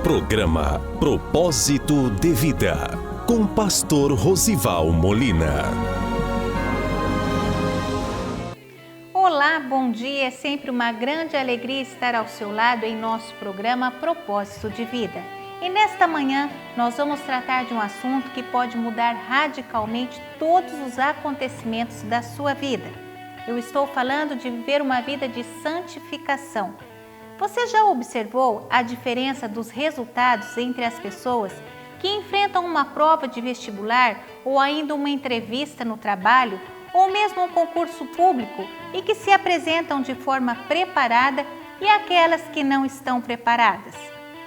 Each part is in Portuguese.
Programa Propósito de Vida, com Pastor Rosival Molina. Olá, bom dia. É sempre uma grande alegria estar ao seu lado em nosso programa Propósito de Vida. E nesta manhã nós vamos tratar de um assunto que pode mudar radicalmente todos os acontecimentos da sua vida. Eu estou falando de viver uma vida de santificação. Você já observou a diferença dos resultados entre as pessoas que enfrentam uma prova de vestibular ou ainda uma entrevista no trabalho ou mesmo um concurso público e que se apresentam de forma preparada e aquelas que não estão preparadas?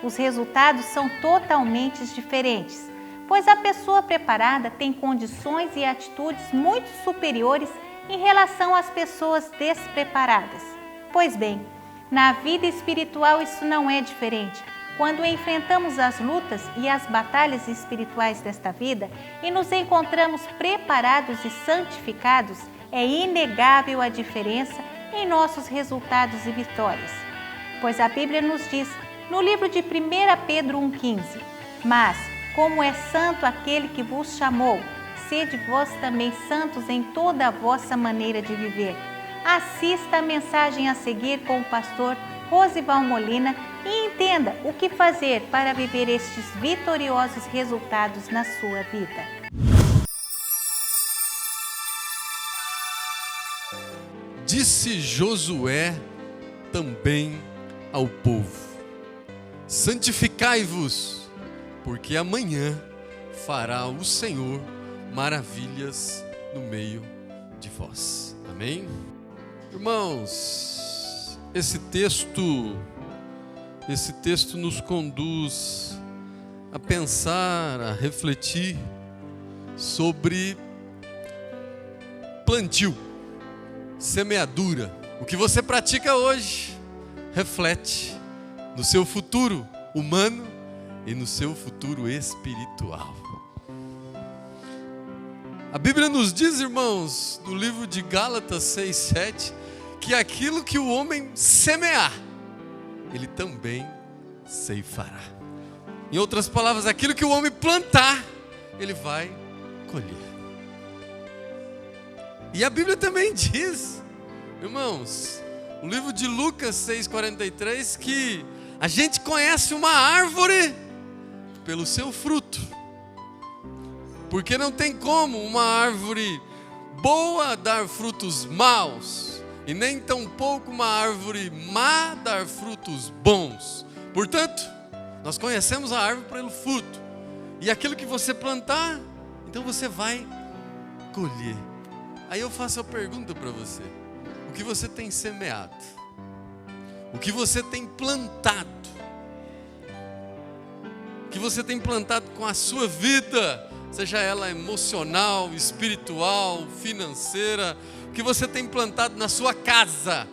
Os resultados são totalmente diferentes, pois a pessoa preparada tem condições e atitudes muito superiores em relação às pessoas despreparadas. Pois bem, na vida espiritual isso não é diferente. Quando enfrentamos as lutas e as batalhas espirituais desta vida e nos encontramos preparados e santificados, é inegável a diferença em nossos resultados e vitórias. Pois a Bíblia nos diz, no livro de 1 Pedro 1,15, mas, como é santo aquele que vos chamou, sede vós também santos em toda a vossa maneira de viver. Assista a mensagem a seguir com o pastor Rosival Molina e entenda o que fazer para viver estes vitoriosos resultados na sua vida. Disse Josué também ao povo: santificai-vos, porque amanhã fará o Senhor maravilhas no meio de vós. Amém? Irmãos, esse texto nos conduz a pensar, a refletir sobre plantio, semeadura. O que você pratica hoje reflete no seu futuro humano e no seu futuro espiritual. A Bíblia nos diz, irmãos, no livro de Gálatas 6:7, que aquilo que o homem semear, ele também ceifará. Em outras palavras, aquilo que o homem plantar, ele vai colher. E a Bíblia também diz, irmãos, no livro de Lucas 6:43, que a gente conhece uma árvore pelo seu fruto. Porque não tem como uma árvore boa dar frutos maus, e nem tampouco uma árvore má dar frutos bons. Portanto, nós conhecemos a árvore pelo fruto. E aquilo que você plantar, então você vai colher. Aí eu faço a pergunta para você: o que você tem semeado? O que você tem plantado? O que você tem plantado com a sua vida? Seja ela emocional, espiritual, financeira, o que você tem plantado na sua casa,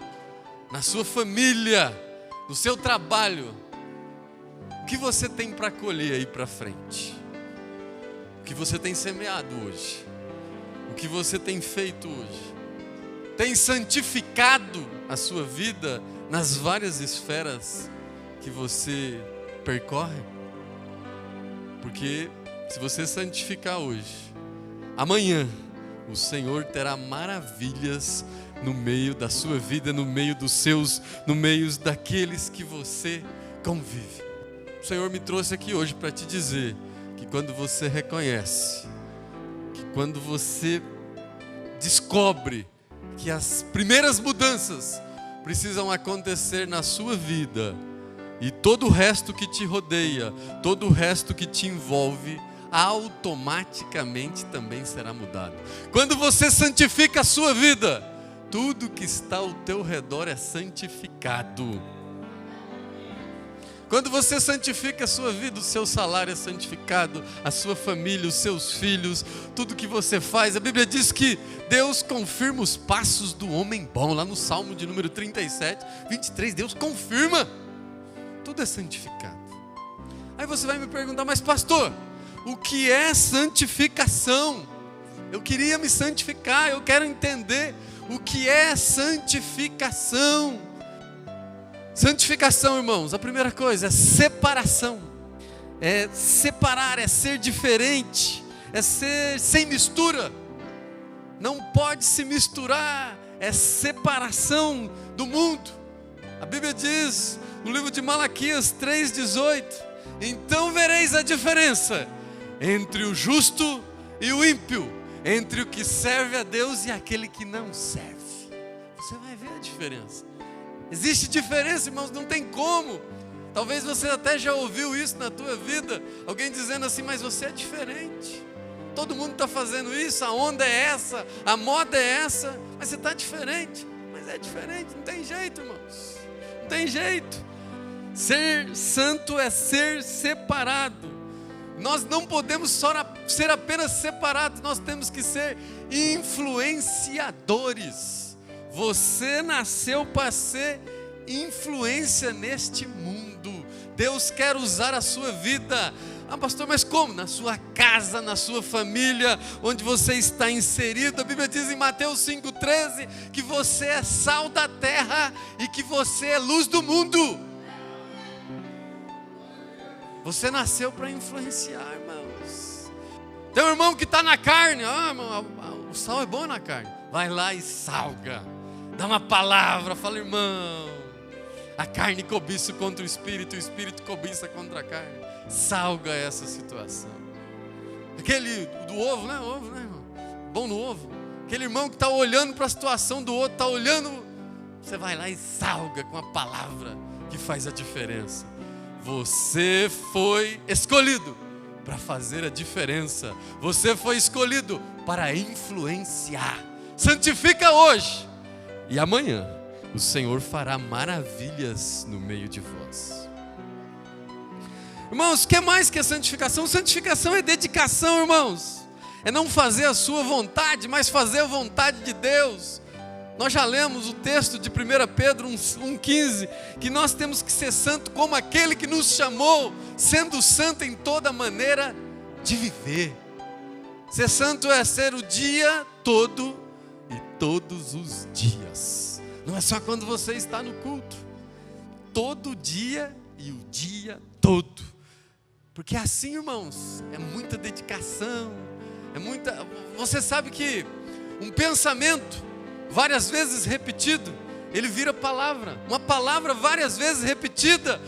na sua família, no seu trabalho, o que você tem para colher aí para frente? O que você tem semeado hoje? O que você tem feito hoje? Tem santificado a sua vida nas várias esferas que você percorre? Porque se você santificar hoje, amanhã o Senhor terá maravilhas no meio da sua vida, no meio dos seus, no meio daqueles que você convive. O Senhor me trouxe aqui hoje para te dizer que quando você reconhece, que quando você descobre que as primeiras mudanças precisam acontecer na sua vida, e todo o resto que te rodeia, todo o resto que te envolve, automaticamente também será mudado. Quando você santifica a sua vida, tudo que está ao teu redor é santificado. Quando você santifica a sua vida, o seu salário é santificado, a sua família, os seus filhos, tudo que você faz. A Bíblia diz que Deus confirma os passos do homem bom. Lá no Salmo de número 37:23, Deus confirma. Tudo é santificado. Aí você vai me perguntar: mas pastor, o que é santificação? Eu queria me santificar, eu quero entender o que é santificação. Santificação, irmãos, a primeira coisa é separação. é separar, é ser diferente, é ser sem mistura. Não pode se misturar, é separação do mundo. A Bíblia diz, no livro de Malaquias 3,18: então vereis a diferença entre o justo e o ímpio, entre o que serve a Deus e aquele que não serve. Você vai ver a diferença. Existe diferença, irmãos, não tem como. Talvez você até já ouviu isso na tua vida, alguém dizendo assim, mas você é diferente. Todo mundo está fazendo isso, a onda é essa, a moda é essa, mas você está diferente. Mas é diferente, não tem jeito, irmãos. Não tem jeito. Ser santo é ser separado. Nós não podemos só ser apenas separados, nós temos que ser influenciadores. Você nasceu para ser influência neste mundo. Deus quer usar a sua vida. Ah, pastor, mas como? Na sua casa, na sua família, onde você está inserido. A Bíblia diz em Mateus 5,13 que você é sal da terra e que você é luz do mundo. Você nasceu para influenciar, irmãos. Tem um irmão que está na carne. Irmão, o sal é bom na carne. Vai lá e salga. Dá uma palavra, fala, irmão, a carne cobiça contra o espírito cobiça contra a carne. Salga essa situação. Aquele do ovo, né? Ovo, né, irmão? Bom no ovo. Aquele irmão que está olhando para a situação do outro, está olhando. Você vai lá e salga com a palavra que faz a diferença. Você foi escolhido para fazer a diferença. Você foi escolhido para influenciar. Santifica hoje. E amanhã o Senhor fará maravilhas no meio de vós. Irmãos, o que mais que é santificação? Santificação é dedicação, irmãos. É não fazer a sua vontade, mas fazer a vontade de Deus. Nós já lemos o texto de 1 Pedro 1,15, que nós temos que ser santo como aquele que nos chamou, sendo santo em toda maneira de viver. Ser santo é ser o dia todo e todos os dias. Não é só quando você está no culto. Todo dia e o dia todo. Porque assim, irmãos, é muita dedicação, Você sabe que um pensamento várias vezes repetido, ele vira palavra. Uma palavra várias vezes repetida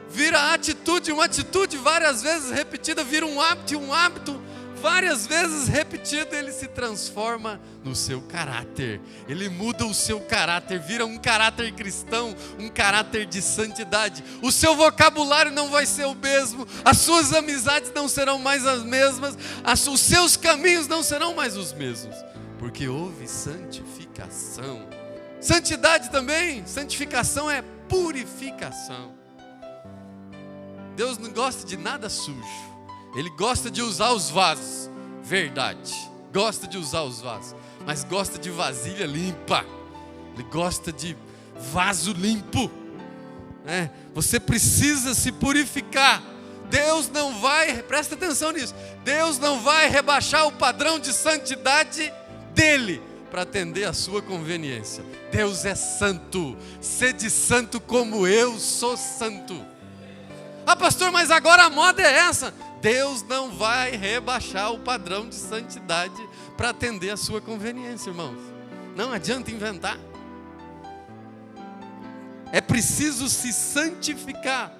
vira atitude. Uma atitude várias vezes repetida vira um hábito. E um hábito várias vezes repetido, ele se transforma no seu caráter. Ele muda o seu caráter, vira um caráter cristão, um caráter de santidade. O seu vocabulário não vai ser o mesmo, as suas amizades não serão mais as mesmas, os seus caminhos não serão mais os mesmos, porque houve santificação. Santidade também, santificação é purificação. Deus não gosta de nada sujo. Ele gosta de usar os vasos, verdade, gosta de usar os vasos, mas gosta de vasilha limpa. Ele gosta de vaso limpo, né? Você precisa se purificar. Deus não vai, presta atenção nisso, Deus não vai rebaixar o padrão de santidade dele para atender a sua conveniência. Deus é santo. Sede santo como eu sou santo. Ah, pastor, mas agora a moda é essa. Deus não vai rebaixar o padrão de santidade para atender a sua conveniência, irmãos. Não adianta inventar. É preciso se santificar.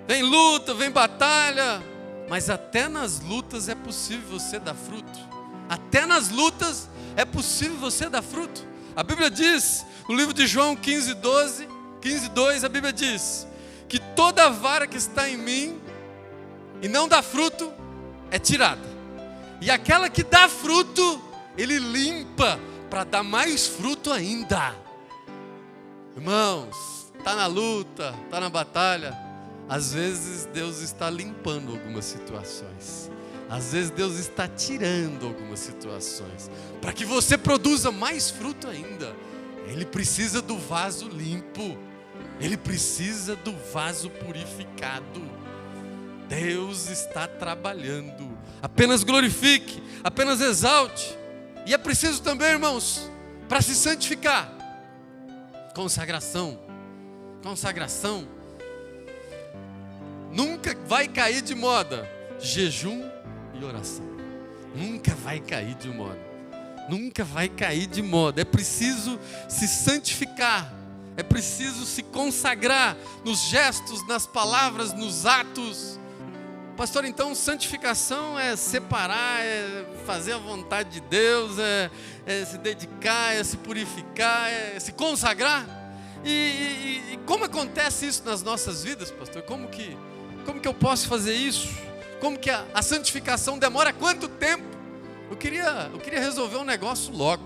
Vem luta, vem batalha, mas até nas lutas é possível você dar fruto. Até nas lutas é possível você dar fruto. A Bíblia diz, no livro de João 15:2, a Bíblia diz que toda vara que está em mim e não dá fruto é tirada, e aquela que dá fruto ele limpa para dar mais fruto ainda. Irmãos, está na luta, está na batalha, às vezes Deus está limpando algumas situações. Às vezes Deus está tirando algumas situações para que você produza mais fruto ainda. Ele precisa do vaso limpo. Ele precisa do vaso purificado. Deus está trabalhando. Apenas glorifique, apenas exalte. E é preciso também, irmãos, para se santificar, consagração. Consagração. nunca vai cair de moda jejum e oração. Nunca vai cair de moda. Nunca vai cair de moda. É preciso se santificar. É preciso se consagrar nos gestos, nas palavras, nos atos. Pastor, então santificação é separar, é fazer a vontade de Deus, é se dedicar, é se purificar, é se consagrar. E como acontece isso nas nossas vidas, pastor? Como que eu posso fazer isso? Como que a santificação demora quanto tempo? Eu queria resolver um negócio logo.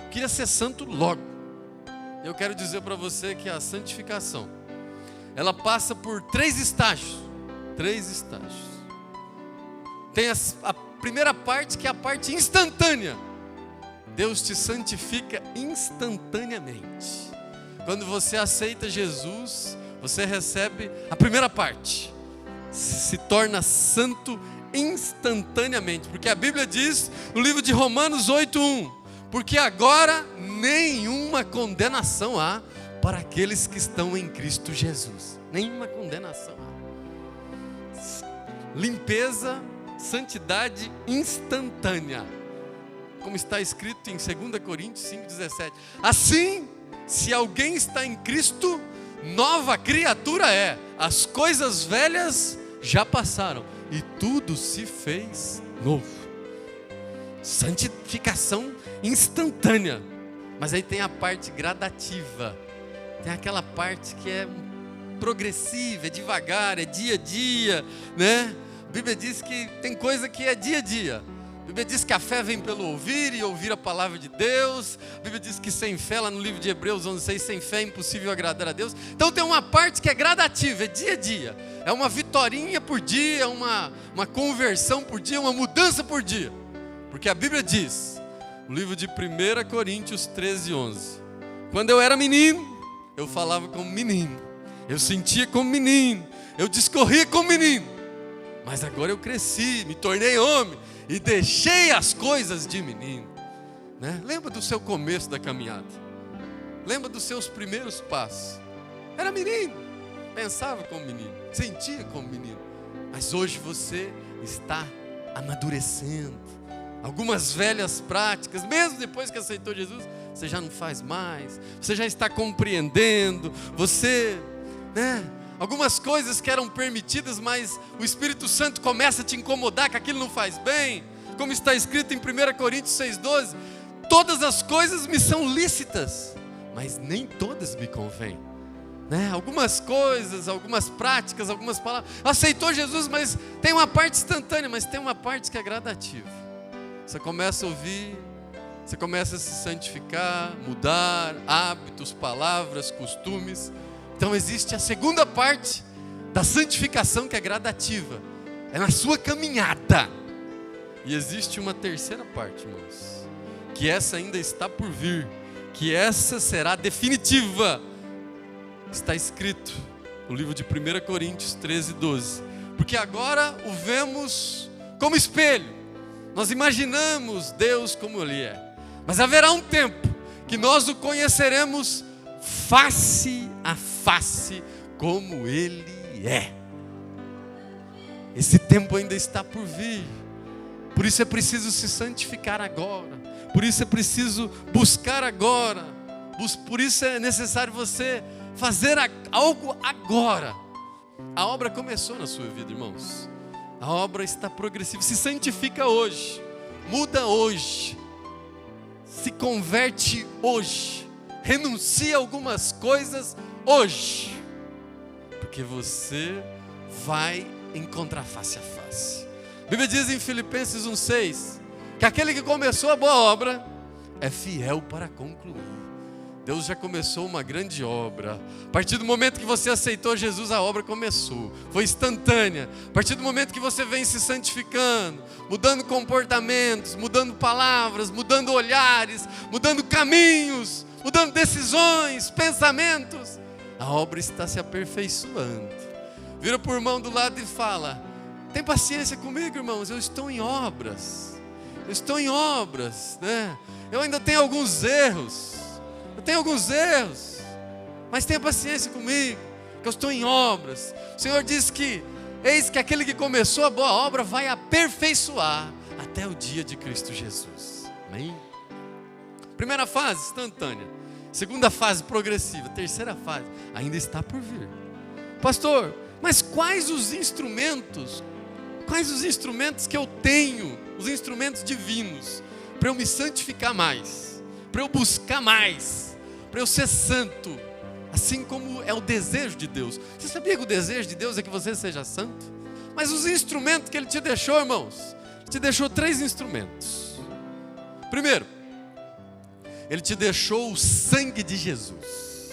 Eu queria ser santo logo. Eu quero dizer para você que a santificação, ela passa por 3 estágios. 3 estágios. Tem a primeira parte, que é a parte instantânea. Deus te santifica instantaneamente. Quando você aceita Jesus, você recebe a primeira parte. Se torna santo instantaneamente. Porque a Bíblia diz no livro de Romanos 8:1: porque agora nenhuma condenação há para aqueles que estão em Cristo Jesus. Nenhuma condenação há. Limpeza, santidade instantânea. Como está escrito em 2 Coríntios 5,17. Assim, se alguém está em Cristo, nova criatura é. As coisas velhas já passaram e tudo se fez novo. Santificação instantânea. Mas aí tem a parte gradativa. Tem aquela parte que é progressiva, é devagar, é dia a dia, né? A Bíblia diz que tem coisa que é dia a dia. A Bíblia diz que a fé vem pelo ouvir e ouvir a palavra de Deus. A Bíblia diz que sem fé, lá no livro de Hebreus 11:6, sem fé é impossível agradar a Deus. Então tem uma parte que é gradativa, é dia a dia. É uma vitorinha por dia, uma conversão por dia, uma mudança por dia. Porque a Bíblia diz, no livro de 1 Coríntios 13:11, quando eu era menino, eu falava como menino, eu sentia como menino, eu discorria como menino. Mas agora eu cresci, me tornei homem e deixei as coisas de menino, né? Lembra do seu começo da caminhada? Lembra dos seus primeiros passos? Era menino, pensava como menino, sentia como menino. Mas hoje você está amadurecendo. Algumas velhas práticas, mesmo depois que aceitou Jesus, você já não faz mais. Você já está compreendendo. Você, né? Algumas coisas que eram permitidas, mas o Espírito Santo começa a te incomodar, que aquilo não faz bem. Como está escrito em 1 Coríntios 6,12: todas as coisas me são lícitas, mas nem todas me convêm, né? Algumas coisas, algumas práticas, algumas palavras. Aceitou Jesus, mas tem uma parte instantânea, mas tem uma parte que é gradativa. Você começa a ouvir, você começa a se santificar, mudar hábitos, palavras, costumes. Então existe a segunda parte da santificação, que é gradativa, é na sua caminhada. E existe uma terceira parte, irmãos, que essa ainda está por vir, que essa será definitiva. Está escrito no livro de 1 Coríntios 13:12, porque agora o vemos como espelho, nós imaginamos Deus como Ele é, mas haverá um tempo que nós o conheceremos face a face como Ele é. Esse tempo ainda está por vir. Por isso é preciso se santificar agora. Por isso é preciso buscar agora. Por isso é necessário você fazer algo agora. A obra começou na sua vida, irmãos. A obra está progressiva. Se santifica hoje. Muda hoje. Se converte hoje. Renuncia a algumas coisas hoje, porque você vai encontrar face a face. A Bíblia diz em Filipenses 1:6 que aquele que começou a boa obra é fiel para concluir. Deus já começou uma grande obra. A partir do momento que você aceitou Jesus, a obra começou. Foi instantânea. A partir do momento que você vem se santificando, mudando comportamentos, mudando palavras, mudando olhares, mudando caminhos, mudando decisões, pensamentos, a obra está se aperfeiçoando. Vira para o irmão do lado e fala: tem paciência comigo, irmãos, eu estou em obras. Eu estou em obras, né? Eu ainda tenho alguns erros. Mas tenha paciência comigo, que eu estou em obras. O Senhor diz que Eis que aquele que começou a boa obra vai aperfeiçoar até o dia de Cristo Jesus. Amém? Primeira fase, instantânea. Segunda fase, progressiva. Terceira fase, ainda está por vir. Pastor, mas quais os instrumentos que eu tenho, os instrumentos divinos, para eu me santificar mais, para eu buscar mais, para eu ser santo, assim como é o desejo de Deus? Você sabia que o desejo de Deus é que você seja santo? Mas os instrumentos que Ele te deixou, irmãos, Ele te deixou 3 instrumentos. Primeiro, Ele te deixou o sangue de Jesus.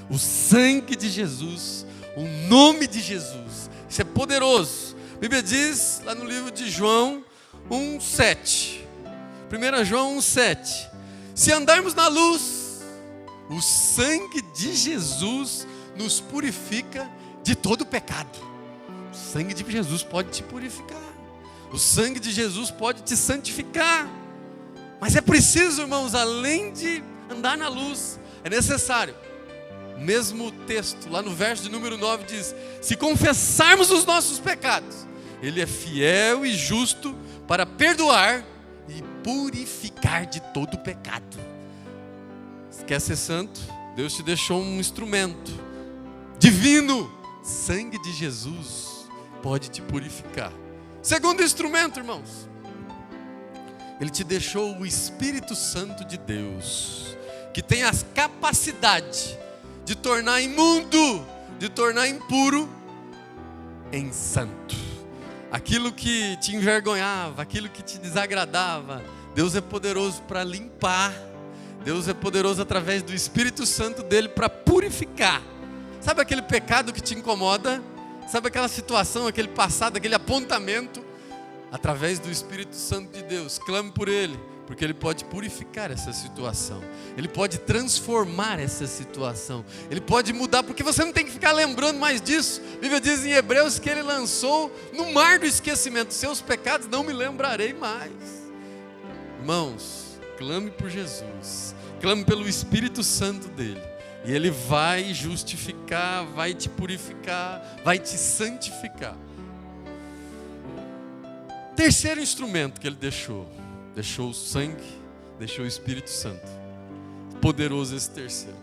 O sangue de Jesus, o nome de Jesus. Isso é poderoso. A Bíblia diz lá no livro de João 1,7. 1 João 1,7. Se andarmos na luz, o sangue de Jesus nos purifica de todo pecado. O sangue de Jesus pode te purificar. O sangue de Jesus pode te santificar. Mas é preciso, irmãos, além de andar na luz, é necessário. O mesmo texto, lá no verso de número 9 diz: se confessarmos os nossos pecados, Ele é fiel e justo para perdoar e purificar de todo pecado. Se quer ser santo, Deus te deixou um instrumento divino. Sangue de Jesus pode te purificar. Segundo instrumento, irmãos, Ele te deixou o Espírito Santo de Deus, que tem a capacidade de tornar imundo, de tornar impuro, em santo. Aquilo que te envergonhava, aquilo que te desagradava, Deus é poderoso para limpar. Deus é poderoso através do Espírito Santo dele para purificar. Sabe aquele pecado que te incomoda? Sabe aquela situação, aquele passado, aquele apontamento? Através do Espírito Santo de Deus, clame por Ele, porque Ele pode purificar essa situação. Ele pode transformar essa situação. Ele pode mudar, porque você não tem que ficar lembrando mais disso. A Bíblia diz em Hebreus que Ele lançou no mar do esquecimento: seus pecados não me lembrarei mais. Irmãos, clame por Jesus, clame pelo Espírito Santo dele, e Ele vai justificar, vai te purificar, vai te santificar. Terceiro instrumento que Ele deixou o sangue, deixou o Espírito Santo. Poderoso esse terceiro.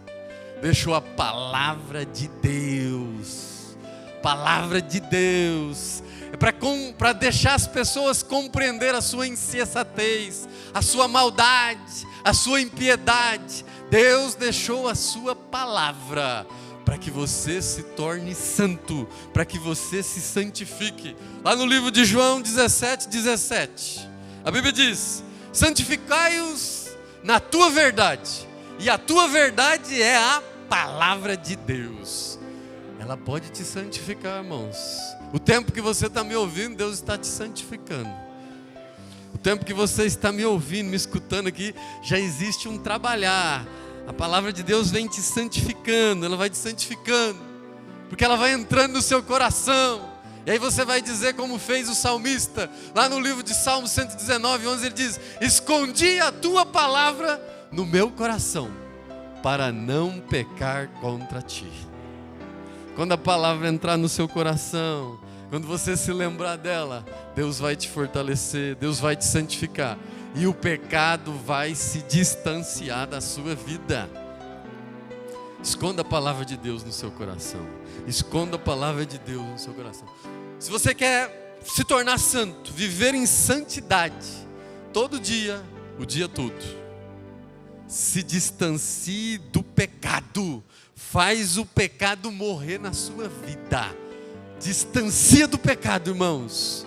Deixou a palavra de Deus. Palavra de Deus é para deixar as pessoas compreender a sua insensatez, a sua maldade, a sua impiedade. Deus deixou a sua palavra para que você se torne santo, para que você se santifique. Lá no livro de João 17:17, a Bíblia diz: santificai-os na tua verdade, e a tua verdade é a palavra de Deus. Ela pode te santificar, irmãos. O tempo que você está me ouvindo, Deus está te santificando. O tempo que você está me ouvindo, me escutando aqui, já existe um trabalhar. A palavra de Deus vem te santificando, ela vai te santificando, porque ela vai entrando no seu coração. E aí você vai dizer como fez o salmista, lá no livro de Salmos 119:11, ele diz: escondi a tua palavra no meu coração, para não pecar contra ti. Quando a palavra entrar no seu coração, quando você se lembrar dela, Deus vai te fortalecer, Deus vai te santificar, e o pecado vai se distanciar da sua vida. Esconda a palavra de Deus no seu coração. Esconda a palavra de Deus no seu coração. Se você quer se tornar santo, viver em santidade, todo dia, o dia todo, se distancie do pecado. Faz o pecado morrer na sua vida. Distancia do pecado, irmãos.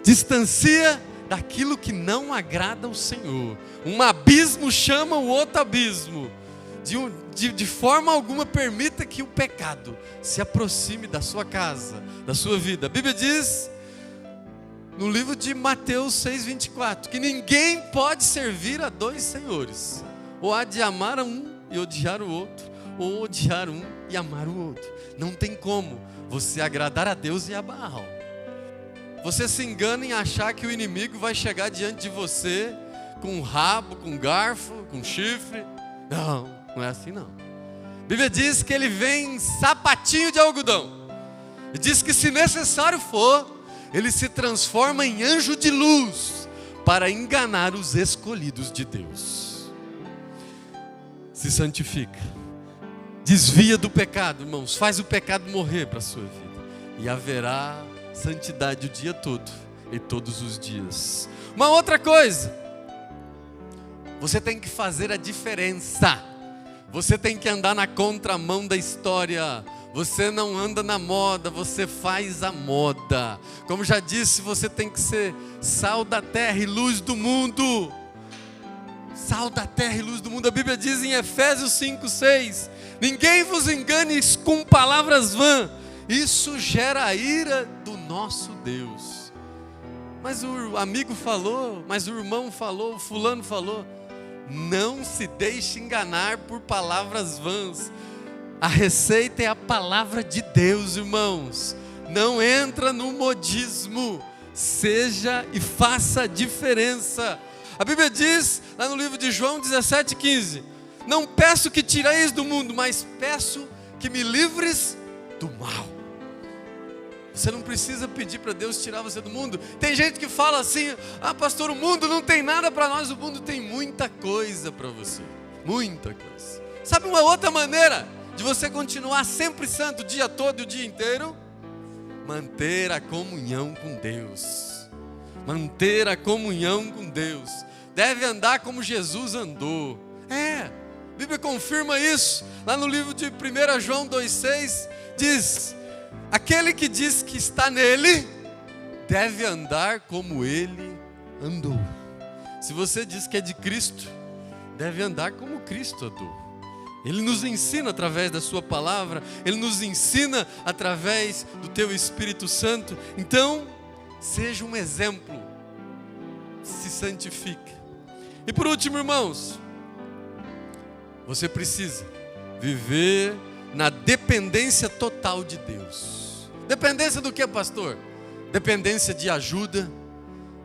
Distancia daquilo que não agrada ao Senhor. Um abismo chama o outro abismo. De forma alguma permita que o pecado se aproxime da sua casa, da sua vida. A Bíblia diz no livro de Mateus 6:24 que ninguém pode servir a 2 senhores. Ou há de amar um e odiar o outro, ou odiar um e amar o outro. Não tem como você agradar a Deus e a Baal. Você se engana em achar que o inimigo vai chegar diante de você com um rabo, com um garfo, com um chifre. Não é assim não. A Bíblia diz que ele vem em sapatinho de algodão. E diz que se necessário for, ele se transforma em anjo de luz para enganar os escolhidos de Deus. Se santifica, desvia do pecado, irmãos, faz o pecado morrer para a sua vida, e haverá santidade o dia todo e todos os dias. Uma outra coisa, você tem que fazer a diferença, você tem que andar na contramão da história. Você não anda na moda, você faz a moda. Como já disse, você tem que ser sal da terra e luz do mundo. Sal da terra e luz do mundo. A Bíblia diz em Efésios 5:6: ninguém vos engane com palavras vãs, isso gera a ira do nosso Deus. Mas o amigo falou, mas o irmão falou, o fulano falou. Não se deixe enganar por palavras vãs. A receita é a palavra de Deus, irmãos. Não entra no modismo. Seja e faça a diferença. A Bíblia diz, lá no livro de João 17:15: não peço que tireis do mundo, mas peço que me livres do mal. Você não precisa pedir para Deus tirar você do mundo. Tem gente que fala assim: ah, pastor, o mundo não tem nada para nós. O mundo tem muita coisa para você. Muita coisa. Sabe uma outra maneira de você continuar sempre santo o dia todo e o dia inteiro? Manter a comunhão com Deus. Manter a comunhão com Deus. Deve andar como Jesus andou. A Bíblia confirma isso. Lá no livro de 1 João 2,6 diz: aquele que diz que está nele, deve andar como ele andou. Se você diz que é de Cristo, deve andar como Cristo andou. Ele nos ensina através da sua palavra, Ele nos ensina através do teu Espírito Santo. Então, seja um exemplo, se santifique. E por último, irmãos, você precisa viver na dependência total de Deus. Dependência do que, pastor? Dependência de ajuda,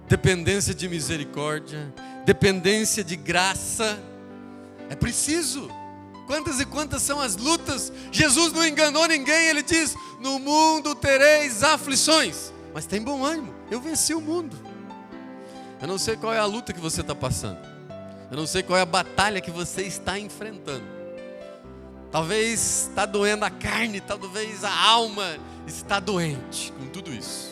dependência de misericórdia, dependência de graça. É preciso. Quantas e quantas são as lutas? Jesus não enganou ninguém, Ele diz: no mundo tereis aflições, mas tem bom ânimo, eu venci o mundo. Eu não sei qual é a luta que você está passando, eu não sei qual é a batalha que você está enfrentando. Talvez está doendo a carne, talvez a alma está doente com tudo isso.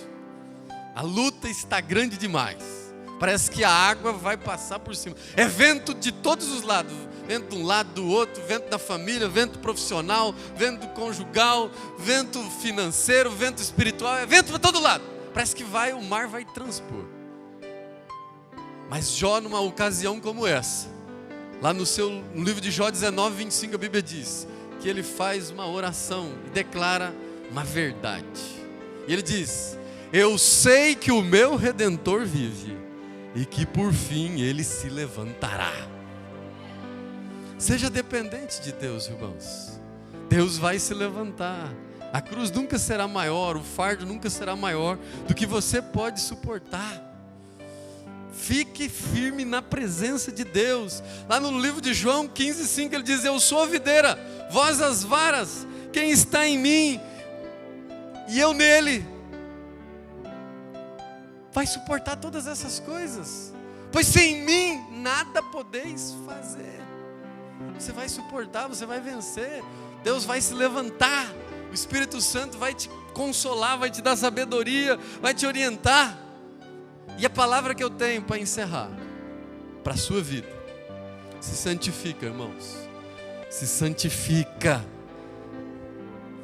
A luta está grande demais, parece que a água vai passar por cima. É vento de todos os lados. Vento de um lado, do outro, vento da família, vento profissional, vento conjugal, vento financeiro, vento espiritual, é vento para todo lado. Parece que o mar vai transpor. Mas Jó, numa ocasião como essa, lá no livro de Jó 19:25, a Bíblia diz que ele faz uma oração e declara uma verdade. E ele diz: eu sei que o meu Redentor vive e que por fim ele se levantará. Seja dependente de Deus, irmãos. Deus vai se levantar. A cruz nunca será maior, o fardo nunca será maior do que você pode suportar. Fique firme na presença de Deus. Lá no livro de João 15:5 ele diz: eu sou a videira, vós as varas. Quem está em mim e eu nele, vai suportar todas essas coisas. Pois sem mim nada podeis fazer. Você vai suportar, você vai vencer. Deus vai se levantar. O Espírito Santo vai te consolar, vai te dar sabedoria, vai te orientar. E a palavra que eu tenho para encerrar, para a sua vida: se santifica, irmãos. Se santifica.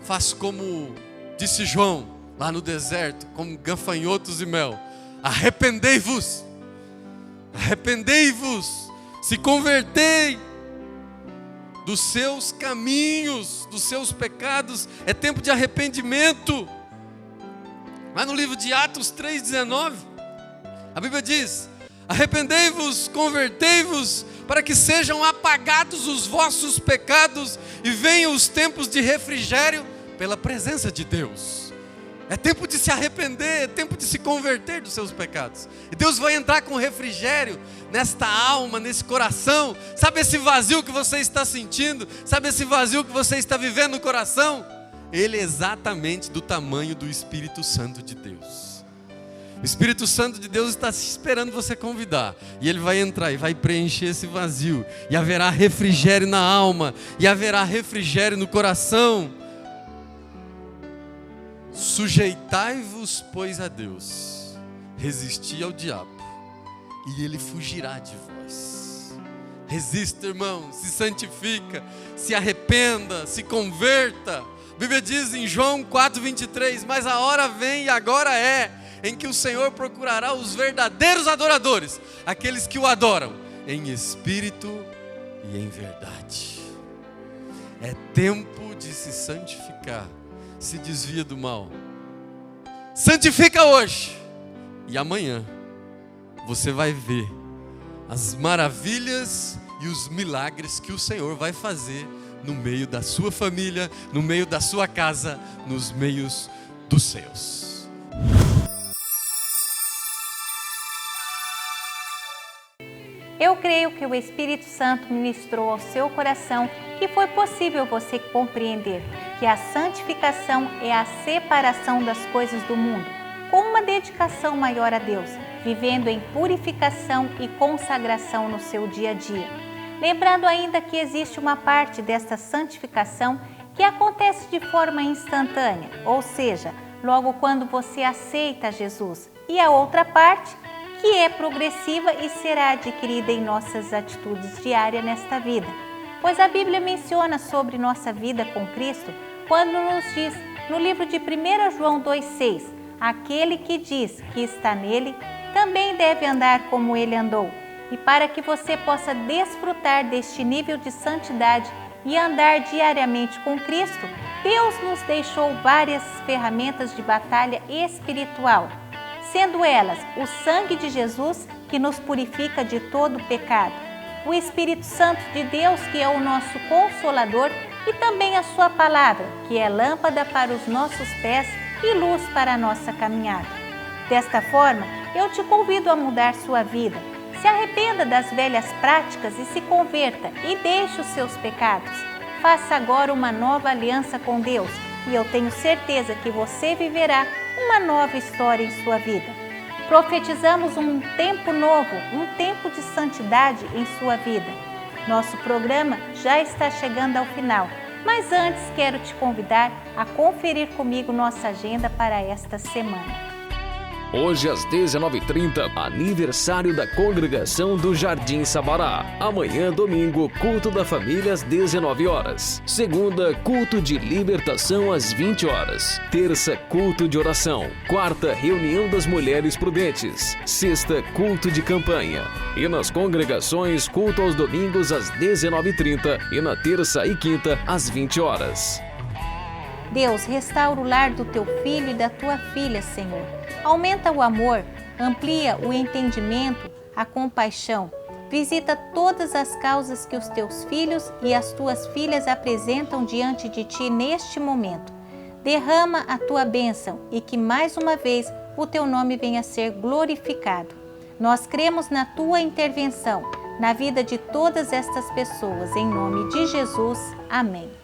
Faz como disse João lá no deserto, como gafanhotos e mel. Arrependei-vos. Arrependei-vos. Se convertei dos seus caminhos, dos seus pecados. É tempo de arrependimento. Lá no livro de Atos 3:19, a Bíblia diz: arrependei-vos, convertei-vos, para que sejam apagados os vossos pecados e venham os tempos de refrigério pela presença de Deus. É tempo de se arrepender, é tempo de se converter dos seus pecados. E Deus vai entrar com refrigério nesta alma, nesse coração. Sabe esse vazio que você está sentindo? Sabe esse vazio que você está vivendo no coração? ele é exatamente do tamanho do Espírito Santo de Deus. O Espírito Santo de Deus está esperando você convidar. E ele vai entrar e vai preencher esse vazio. E haverá refrigério na alma. E haverá refrigério no coração. Sujeitai-vos, pois, a Deus. Resisti ao diabo. E ele fugirá de vós. Resista, irmão. Se santifica. Se arrependa. Se converta. A Bíblia diz em João 4,23. Mas a hora vem e agora é, em que o Senhor procurará os verdadeiros adoradores, aqueles que o adoram em espírito e em verdade. É tempo de se santificar. Se desvia do mal, santifica hoje, e amanhã você vai ver as maravilhas e os milagres que o Senhor vai fazer no meio da sua família, no meio da sua casa, nos meios dos seus. Eu creio que o Espírito Santo ministrou ao seu coração que foi possível você compreender que a santificação é a separação das coisas do mundo, com uma dedicação maior a Deus, vivendo em purificação e consagração no seu dia a dia. Lembrando ainda que existe uma parte desta santificação que acontece de forma instantânea, ou seja, logo quando você aceita Jesus, e a outra parte que é progressiva e será adquirida em nossas atitudes diárias nesta vida. Pois a Bíblia menciona sobre nossa vida com Cristo quando nos diz no livro de 1 João 2,6: aquele que diz que está nele também deve andar como ele andou. E para que você possa desfrutar deste nível de santidade e andar diariamente com Cristo, Deus nos deixou várias ferramentas de batalha espiritual, sendo elas o sangue de Jesus, que nos purifica de todo pecado, o Espírito Santo de Deus, que é o nosso Consolador, e também a sua palavra, que é lâmpada para os nossos pés e luz para a nossa caminhada. Desta forma, eu te convido a mudar sua vida. Se arrependa das velhas práticas e se converta e deixe os seus pecados. Faça agora uma nova aliança com Deus e eu tenho certeza que você viverá uma nova história em sua vida. Profetizamos um tempo novo, um tempo de santidade em sua vida. Nosso programa já está chegando ao final, mas antes quero te convidar a conferir comigo nossa agenda para esta semana. Hoje às 19h30, aniversário da congregação do Jardim Sabará. Amanhã, domingo, culto da família às 19 horas. Segunda, culto de libertação às 20 horas. Terça, culto de oração. Quarta, reunião das mulheres prudentes. Sexta, culto de campanha. E nas congregações, culto aos domingos às 19h30 e na terça e quinta às 20 horas. Deus, restaura o lar do teu filho e da tua filha, Senhor. Aumenta o amor, amplia o entendimento, a compaixão. Visita todas as causas que os teus filhos e as tuas filhas apresentam diante de ti neste momento. Derrama a tua bênção e que mais uma vez o teu nome venha a ser glorificado. Nós cremos na tua intervenção, na vida de todas estas pessoas. Em nome de Jesus. Amém.